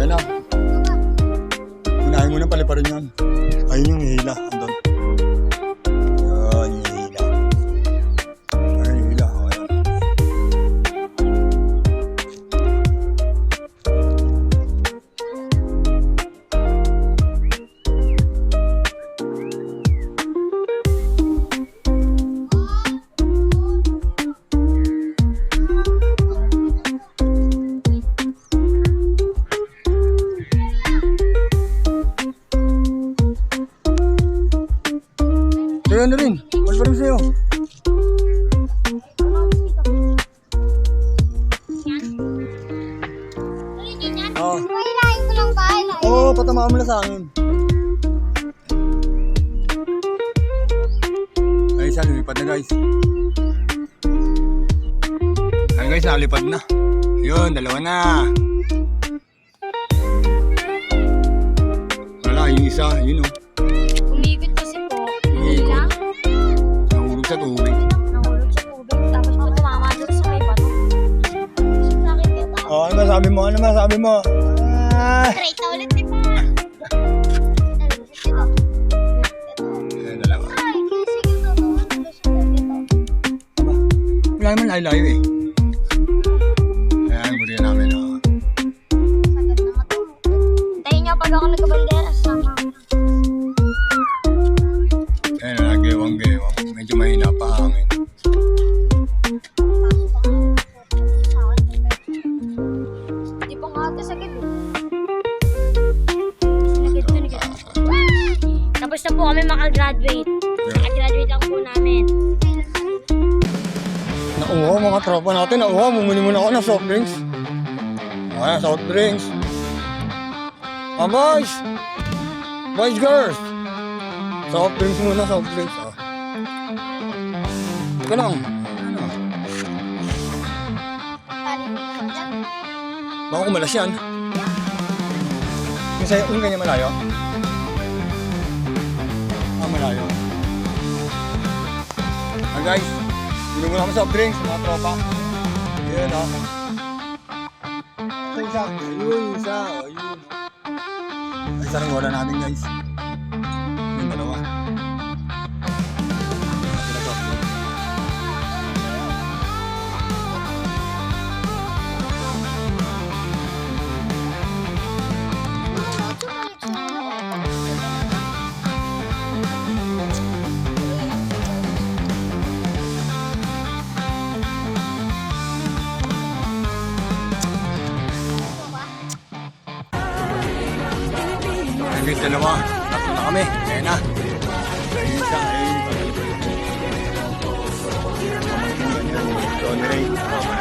Ayan na. Unahin mo na paliparin yan. Ayun yung hila. Andun. Ayan yung hila. Ayan yung hila. Ayan. Kaya na rin. Wala pa rin sa'yo. Oo. Hilahin ko lang ba? Oo, patamaan mo na sa akin. Ay, isa, lumipad na guys. Ay guys, nalipad na. Yun, dalawa na. Wala, yung isa, yun o. Umigit kasi po. Umikot. Nahulog sa tubig. Nahulog sa tubig. Tapos po tumama doon sa may bato. Sakit ka ba? Oo, ano masabi mo? Ano masabi mo? Ah! Straight na ulit, di ba? Ayan, dalawa. Ay, sige na to. Wala naman layo-layo eh. Ayan, buriya namin o. Sagad na mata. Hintayin niyo pag ako nagkabaldera sama. Ayan, nagewang-gewang. Medyo mahina pa hangin. Hindi pa nga ata sagad eh. Sunigid. Tapos na po kami makagraduate. Makagraduate lang po namin. Nauha mga tropa natin. Nauha, bumili muna ako ng soft drinks. Ayan, soft drinks. Ah, boys! Boys, girls! Soft drinks muna, soft drinks. Ah. Ika lang. Ano? Baka kumalas yan. Yung sa'yo, yung ganyan malayo? Ah, malayo. Ah, guys. Bili muna kami soft drinks, mga tropa. Yan, ah. Ito isa. Ayun, isa. Ayun. Ay, sarang wala natin, guys. Yung dalawa. Sila soft drinks. Ayun guys, dalawa. Tatlo na kami. Ayan na. Ayun isa. Ayun. Ayun. Ayun. Ayun. Ayun. Ayun. Ayun.